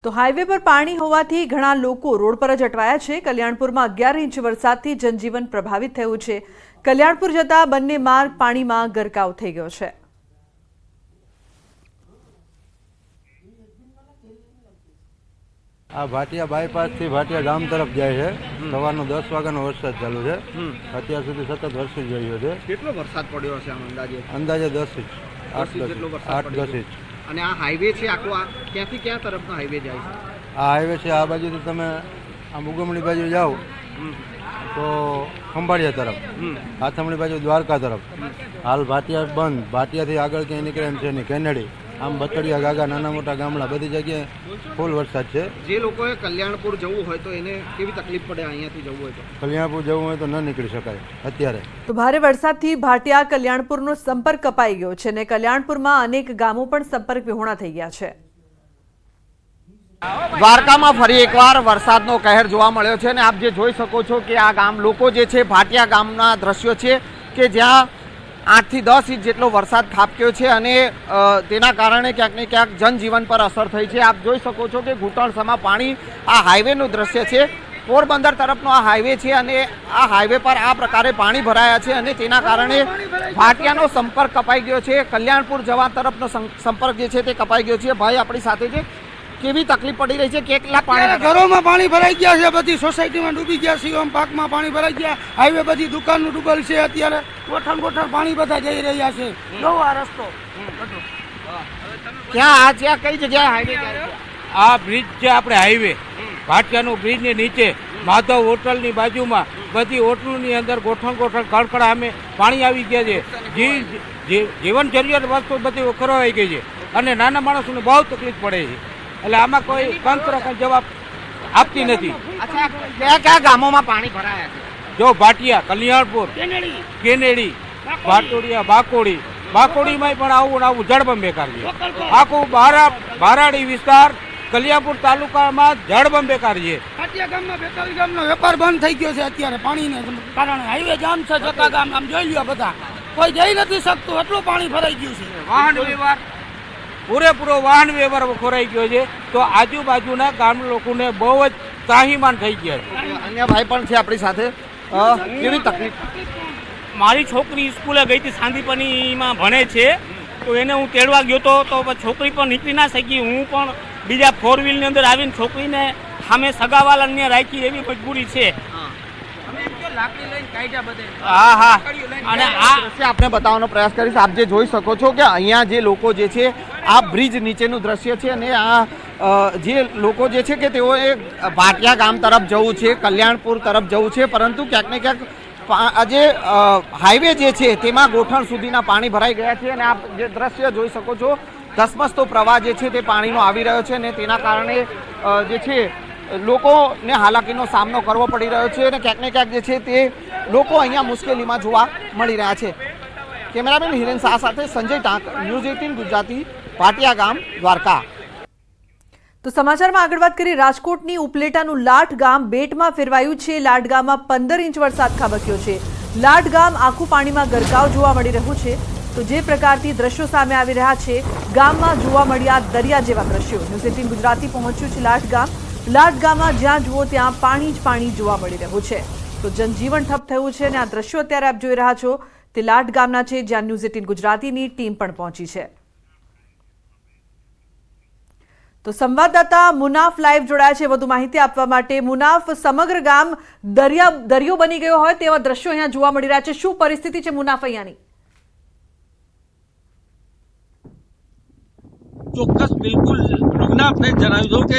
તો હાઈવે પર પાણી હોવાથી ઘણા લોકો રોડ પર જ અટવાયા છે। કલ્યાણપુરમાં 11 ઇંચ વરસાદથી જનજીવન પ્રભાવિત થયું છે। કલ્યાણપુર જતા બંને માર્ગ પાણીમાં ગરકાવ થઈ ગયો છે। આ ભાટિયા બાયપાસ થી ભાટિયા ગામ તરફ જાય છે। સવારનો 10 વાગ્યાનો વરસાદ ચાલુ છે। અત્યાર સુધી સતત વરસી રહ્યો છે। કેટલો વરસાદ પડ્યો હશે આમ અંદાજે 10 ઇંચ 8-10 ઇંચ। અને આ હાઈવે છે આખો આ ક્યાંથી ક્યાં તરફનો હાઈવે જાય છે? આ હાઈવે છે આ બાજુથી તમે આ મુગમણી બાજુ જાઓ તો ખંભાળિયા તરફ, હાથમણી બાજુ દ્વારકા તરફ। હાલ ભાટિયા બંધ, ભાટિયાથી આગળ ક્યાંય નીકળે એમ છે નહીં। કેનેડી આમ બતડિયા ગાગા નાના મોટા ગામડા બધી જગ્યાએ ફૂલ વરસાદ છે। જે લોકોએ કલ્યાણપુર જવું હોય તો એને કેવી તકલીફ પડે? અહીંયાથી જવું હોય તો કલ્યાણપુર જવું હોય તો ન નીકળી શકાય અત્યારે। તો ભારે વરસાદથી ભાટિયા કલ્યાણપુરનો સંપર્ક કપાઈ ગયો છે અને કલ્યાણપુરમાં અનેક ગામો પણ સંપર્ક વિહોણા થઈ ગયા છે। દ્વારકામાં ફરી એકવાર વરસાદનો કહેર જોવા મળ્યો છે અને આપ જે જોઈ શકો છો કે આ ગામ લોકો જે છે ભાટિયા ગામના દ્રશ્યો છે કે જ્યાં 8 થી 10 ઇંચ જેટલો વરસાદ ખાબક્યો છે અને તેના કારણે ક્યાંક ને ક્યાંક જનજીવન પર અસર થઈ છે। આપ જોઈ શકો છો કે ઘૂંટણસમા પાણી આ હાઈવેનું દ્રશ્ય છે। પોરબંદર તરફનો આ હાઈવે છે અને આ હાઈવે પર આ પ્રકારે પાણી ભરાયા છે અને તેના કારણે ભાટિયાનો સંપર્ક કપાઈ ગયો છે। કલ્યાણપુર જવા તરફનો સંપર્ક જે છે તે કપાઈ ગયો છે। ભાઈ આપણી સાથે છે, કેવી તકલીફ પડી રહી છે? કેટલા પાણી? ઘરોમાં પાણી ભરાઈ ગયા છે, બધી સોસાયટીમાં ડૂબી ગયા છે, પાકમાં પાણી ભરાઈ ગયા, હાઈવે બધી દુકાનનું ડૂબેલ છે। અત્યારે ગોઠણ પાણી બધા જઈ રહ્યા છે। જો આ રસ્તો ક્યાં કઈ જગ્યાએ હાઈવે જાય છે? આ બ્રિજ છે આપણે હાઈવે ભાટિયાનું બ્રિજ ની નીચે માધવ હોટલની બાજુમાં બધી હોટલની અંદર ગોઠણ કડકડા અમે પાણી આવી ગયા છે। જીવન જરૂરિયાત વસ્તુ બધી ખરવાઈ ગઈ છે અને નાના માણસોને બહુ તકલીફ પડે છે। એટલે આમાં કોઈ તંત્ર કઈ જવાબ આપતી નથી। અચ્છા, કયા ગામોમાં પાણી ભરાયા છે? જો ભાટિયા, કલ્યાણપુર, કેનેડી, ભાટોડિયા, બાકોડીમાં પણ આવું જળબંબેકાર છે। આખું બારાડી વિસ્તાર કલ્યાણપુર તાલુકામાં જળબંબેકાર છે। ભાટિયા ગામમાં 42 ગામનો વેપાર બંધ થઈ ગયો છે અત્યારે પાણીને કારણે। હાઈવે જામ છે, જકા ગામ આમ જોઈ લ્યો, બધા કોઈ જઈ નથી શકતું, એટલું પાણી ભરાઈ ગયું છે। વાહન વ્યવહાર પૂરેપૂરો વાહન વ્યવહાર ખોરાઈ ગયો છે તો આજુબાજુના ગામ લોકોને બહુ જ ત્રાહીમાન થઈ ગયા છે। અન્ય ભાઈ પણ છે આપણી સાથે, કેવી તકલીફ? મારી છોકરી સ્કૂલે ગઈ હતી, સાંદીપનીમાં ભણે છે, તો એને હું તેડવા ગયો તો છોકરી પણ નીકળી ના શકી। હું પણ બીજા 4 વ્હીલની અંદર આવીને છોકરીને સામે સગાવાલાને રાખી એવી મજબૂરી છે। હા હા, અને આ આપણે બતાવવાનો પ્રયાસ કરીશ। આપ જે જોઈ શકો છો કે અહીંયા જે લોકો જે છે આ બ્રિજ નીચેનું દ્રશ્ય છે અને આ જે લોકો જે છે કે તેઓએ ભાટિયા ગામ તરફ જવું છે, કલ્યાણપુર તરફ જવું છે, પરંતુ ક્યાંક ને ક્યાંક આજે હાઈવે જે છે તેમાં ગોઠણ સુધીના પાણી ભરાઈ ગયા છે અને આપ જે દ્રશ્ય જોઈ શકો છો ધસમસતો પ્રવાહ જે છે તે પાણીનો આવી રહ્યો છે અને તેના કારણે જે છે લોકોને હાલાકીનો સામનો કરવો પડી રહ્યો છે અને ક્યાંક ને ક્યાંક જે છે તે લોકો અહીંયા મુશ્કેલીમાં જોવા મળી રહ્યા છે। કેમેરામેન હિરેન શાહ સાથે સંજય ટાંક, ન્યૂઝ 18 ગુજરાતી, ભાટિયા ગામ, દ્વારકા। તો સમાચારમાં આગળ વાત કરી રાજકોટની ઉપલેટાનું લાઠ ગામ બેટમાં ફેરવાયું છે। લાઠ ગામમાં 15 ઇંચ વરસાદ ખાબક્યો છે। લાઠ ગામ આખું પાણીમાં ગરકાવ જોવા મળી રહ્યું છે। તો જે પ્રકારથી દ્રશ્યો સામે આવી રહ્યા છે, ગામમાં જોવા મળ્યા દરિયા જેવા દ્રશ્યો। ન્યૂઝ 18 ગુજરાતી પહોંચ્યું છે લાઠ ગામમાં જ્યાં જુઓ ત્યાં પાણી જ પાણી જોવા મળી રહ્યું છે। તો જનજીવન ઠપ થયું છે અને આ દ્રશ્યો અત્યારે આપ જોઈ રહ્યા છો તે લાઠ ગામના છે, જ્યાં ન્યૂઝ 18 ગુજરાતીની ટીમ પણ પહોંચી છે। તો સંવાદદાતા મુનાફ લાઈવ જોડાયા છે વધુ માહિતી આપવા માટે। મુનાફ, સમગ્ર ગામ દરિયો બની ગયો હોય તેવા દ્રશ્યો અહીંયા જોવા મળી રહ્યા છે, શું પરિસ્થિતિ છે મુનાફ અહીંયાની? ચોક્કસ, બિલકુલ રઘુનાથને જણાવી દઉં કે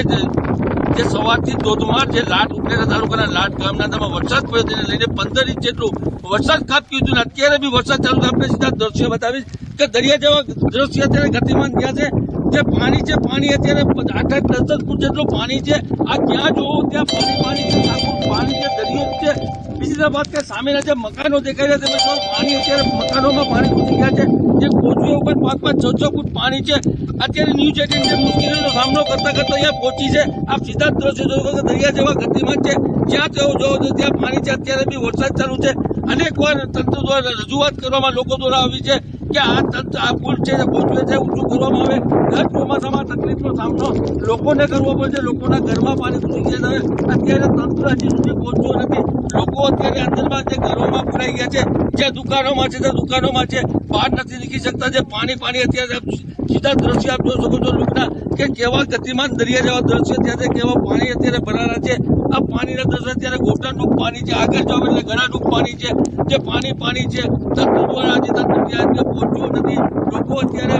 જે સવારથી ધોધમાર જે લાઠ ઉપલેટા તાલુકાના લાઠ ગામના અંદરમાં વરસાદ પડ્યો તેને લઈને 15 ઇંચ જેટલું વરસાદ ખાબક્યું હતું. અત્યારે બી વરસાદ ચાલુ છે। આપણે સીધા દ્રશ્યો બતાવીશ કે દરિયા જેવા દ્રશ્યો અત્યારે ગતિમાન થયા છે। જે પાણી છે, પાણી અત્યારે 8-10 ફૂટ જેટલું પાણી છે। આ જ્યાં જોવો ત્યાં પાણી છે, આખું પાણી છે, દરિયો છે। બીજી વાત કે સામેના જે મકાનો દેખાઈ રહ્યા છે પાણી અત્યારે મકાનોમાં પાણી ઘૂસી ગયા છે। જે કોચીઓ ઉપર 5-6 ફૂટ પાણી છે। અત્યારે ન્યૂઝ 18 જે મુશ્કેલીનો સામનો કરતા અહીંયા પહોંચી છે। આપ સીધા જ દ્રશ્યો જોવો કે દરિયા જેવા ગતિમાન છે, જ્યાં તેઓ જોવો તો ત્યાં પાણી છે। અત્યારે બી વરસાદ ચાલુ છે। અનેક વાર તંત્ર દ્વારા રજૂઆત કરવામાં લોકો દ્વારા આવી છે, કે આ પુલ છે કોચવે છે ઊંચું કરવામાં આવે. દર ચોમાસામાં તકલીફનો સામનો લોકોને કરવો પડે છે. લોકોના ઘરમાં પાણી ઘૂસી ગયા છે. અત્યારે તંત્ર હજી સુધી પહોંચ્યું નથી. લોકો અત્યારે અંદરમાં જે ઘરોમાં પુરાઈ ગયા છે, જે દુકાનોમાં છે તે દુકાનોમાં છે, બહાર નથી નીકળી શકતા. જે પાણી અત્યારે સીધા દ્રશ્ય આપ જોઈ શકો છો લોકોના કે કેવા ગતિમાન દરિયા જેવા દ્રશ્ય ત્યાં કેવા પાણી અત્યારે ભરાણા છે. આ પાણીના દ્રશ્ય અત્યારે ઘોટાડું પાણી છે. આગળ જાવ એટલે ઘણાડું પાણી છે. જે પાણી છે તંત્ર દ્વારા હજી તંત્ર ત્યાં પહોંચ્યું નથી. લોકો અત્યારે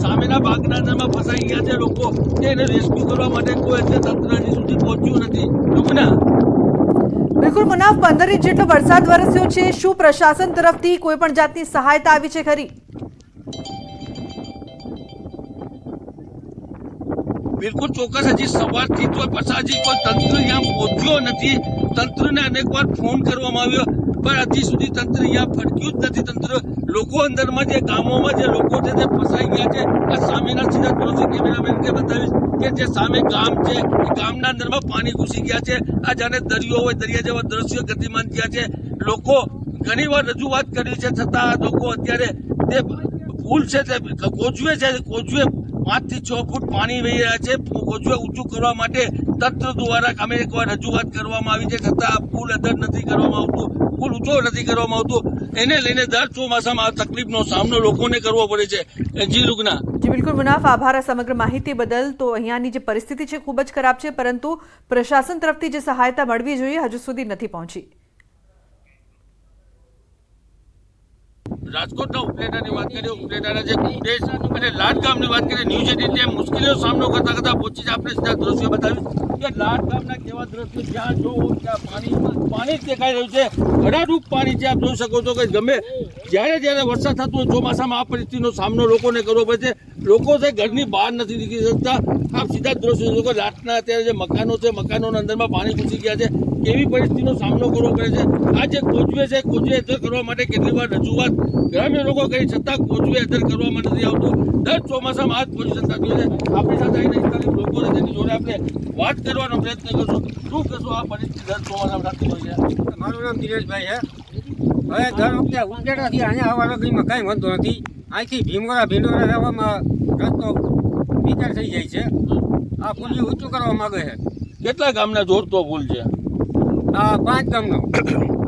સામેના ભાગના અંદરમાં ફસાઈ ગયા છે. લોકો એને રેસ્ક્યુ કરવા માટે કોઈ અત્યારે તંત્ર હજી સુધી પહોંચ્યું નથી. લોકોના બિલકુલ મુનાફ, 15 ઇંચ જેટલો વરસાદ વરસ્યો છે. શું પ્રશાસન તરફથી કોઈ પણ જાતની સહાયતા આવી છે ખરી? બિલકુલ ચોક્કસ. હજી સવારથી તો હજી કોઈ તંત્ર અહીંયા પહોંચ્યો નથી. તંત્રને અનેકવાર ફોન કરવામાં આવ્યો પણ હજી સુધી તંત્ર અહીંયા ફટક્યું જ નથી. તંત્ર લોકો અંદરમાં જે ગામોમાં જે લોકો છે તે ફસાઈ ગયા છે. આ સામેના સીધા દ્રશ્ય કેમેરામેનને બતાવીશ કે જે સામે ગામ છે એ ગામના અંદરમાં પાણી ઘૂસી ગયા છે. આ જાણે દરિયો હોય દરિયા જેવા દ્રશ્યો ગતિમાન થયા છે. લોકો ઘણી વાર રજૂઆત કરી છે છતાં લોકો અત્યારે તે પુલ છે તે કોચવે છે, કોચવે 5 થી 6 ફૂટ પાણી વહી રહ્યા છે. કોચવે ઊંચું કરવા માટે તંત્ર દ્વારા અમે એકવાર રજૂઆત કરવામાં આવી છે છતાં પુલ અદર નથી કરવામાં આવતું, પુલ ઊંચો નથી કરવામાં આવતું. એને લઈને દર ચોમાસામાં આ તકલીફનો સામનો લોકોને કરવો પડે છે. જી રૂગના. જી બિલકુલ મુનાફ, આભાર આ સમગ્ર માહિતી બદલ. તો અહીંયાની જે પરિસ્થિતિ છે ખૂબ જ ખરાબ છે, પરંતુ પ્રશાસન તરફથી જે સહાયતા મળવી જોઈએ હજુ સુધી નથી પહોંચી. રાજકોટના ઉપલેટાની વાત કરીએ, ઉપલેટાના જે કુંડેજ અને લાડ ગામની વાત કરીએ, ન્યૂઝ 18 મુશ્કેલીનો સામનો કરતા પહોંચી આપણે સીધા દ્રશ્યો બતાવીશ કે લાડ ગામના કેવા દ્રશ્યો જ્યાં જોવો ત્યાં પાણી જ દેખાઈ રહ્યું છે. ઘડાડૂબ પાણી છે. આપ જોઈ શકો છો કે ગમે જ્યારે વરસાદ થતો હોય ચોમાસામાં આ પરિસ્થિતિનો સામનો લોકોને કરવો પડે છે. લોકો છે ઘરની બહાર નથી નીકળી શકતા. આપ સીધા દ્રશ્યો જોકો લાટના અત્યારે જે મકાનો છે મકાનોના અંદરમાં પાણી ઘૂસી ગયા છે. કેવી પરિસ્થિતિનો સામનો કરવો પડે છે. આ જે કોચવે છે કોચવે અદર કરવા માટે કેટલી વાર રજૂઆત ગ્રામ્ય લોકો કરી છતાં કોચવે અદર કરવામાં નથી આવતું. દર ચોમાસામાં આ જ પોઝિશન થતી હોય છે. આપણી સાથે આવીને સ્થાનિક લોકો છે તેની જોડે આપણે વાત કરવાનો પ્રયત્ન કરશું. શું કહેશો આ પરિસ્થિતિ દર ચોમાસામાં થતી હોય છે? મારું નામ દિનેશભાઈ છે. હવે દર વખતે ઉપલેટાથી અહીંયા આવવા લગીમાં કાંઈ વાંધો નથી. અહીંથી ભીંડોરા જવામાં રસ્તો વિચાર થઈ જાય છે. આ પુલ ઊંચું કરવા માંગે છે. કેટલા ગામના જોડતો પુલ છે? આ 5 ગામનો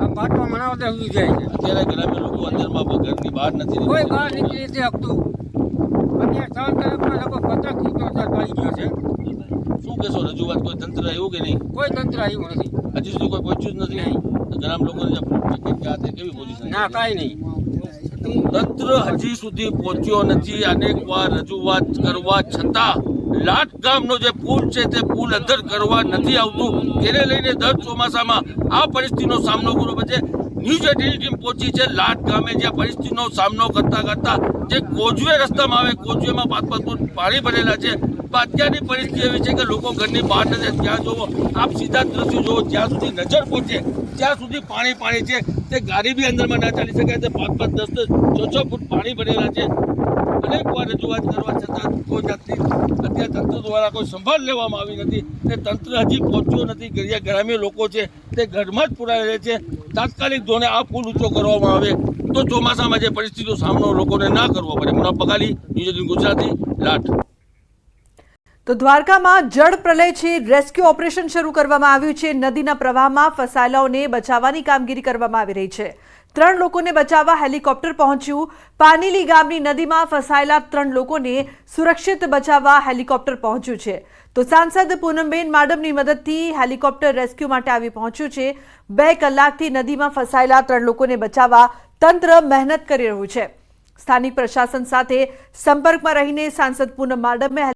આ પાટવા મણાવતા સુધી જાય છે. અત્યારે ગ્રામ્ય લોકો અંદરમાં ઘરની બહાર નથી કોઈ બહાર નીકળી નથી શકતું. અત્યારે 3 તરફના લોકો 50 થી 70 પાડી ગયો છે. શું કહેશો રજૂઆત કોઈ તંત્ર આવ્યું કે નહીં? કોઈ તંત્ર આવ્યું નથી. હજી સુધી કોઈ પહોંચ્યું જ નથી. ગ્રામ લોકોને જે ટિકિટ કે આ તે કેવી પોઝિશન? ના કાંઈ નહીં. તંત્ર હજી સુધી પહોંચ્યો નથી. અનેકવાર રજૂઆત કરવા છતાં લાટ ગામનો જે પુલ છે તે પુલ અદર કરવા નથી આવતું. તેને લઈને દર ચોમાસામાં આ પરિસ્થિતિનો સામનો કરવો પડે છે. ન્યૂઝ 18 ટીમ પહોંચી છે લાટ ગામે, જ્યાં પરિસ્થિતિનો સામનો કરતા જે કોચવે રસ્તામાં આવે કોચવેમાં 5 ફૂટ પાણી ભરેલા છે. અત્યારની પરિસ્થિતિ એવી છે કે લોકો ઘરની બહાર નથી. ત્યાં જોવો આપ સીધા દ્રશ્યો જોવો, જ્યાં સુધી નજર પહોંચે ત્યાં સુધી પાણી છે. તે ગાડી બી અંદરમાં ના ચાલી શકે છે. 5 10 6 ફૂટ પાણી ભરેલા છે. અનેકવાર રજૂઆત કરવા છતાં કોઈ જાતની અત્યારે તંત્ર દ્વારા કોઈ સંભાળ લેવામાં આવી નથી. તે તંત્ર હજી પહોંચ્યો નથી. ગ્રામ્ય લોકો છે તે ઘરમાં જ પુરાઈ રહે છે. તાત્કાલિક ધોરણે આ પુલ ઊંચો કરવામાં આવે તો ચોમાસામાં જે પરિસ્થિતિનો સામનો લોકોને ના કરવો પડે. મુનાફ બગાલી, ન્યૂઝ 18 ગુજરાતી, લાઠ. તો દ્વારકામાં જળ પ્રલય છે. રેસ્ક્યુ ઓપરેશન શરૂ કરવામાં આવ્યું છે. નદીના પ્રવાહમાં ફસાયેલાઓને બચાવવાની કામગીરી કરવામાં આવી રહી છે. 3 લોકોને બચાવવા હેલિકોપ્ટર પહોંચ્યું. પાનીલી ગામની નદીમાં ફસાયેલા 3 લોકોને સુરક્ષિત બચાવવા હેલિકોપ્ટર પહોંચ્યું છે. તો સાંસદ પૂનમબેન માડમની મદદથી હેલિકોપ્ટર રેસ્ક્યુ માટે આવી પહોંચ્યું છે. 2 કલાકથી નદીમાં ફસાયેલા 3 લોકોને બચાવવા તંત્ર મહેનત કરી રહ્યું છે. સ્થાનિક પ્રશાસન સાથે સંપર્કમાં રહીને સાંસદ પૂનમ માડમે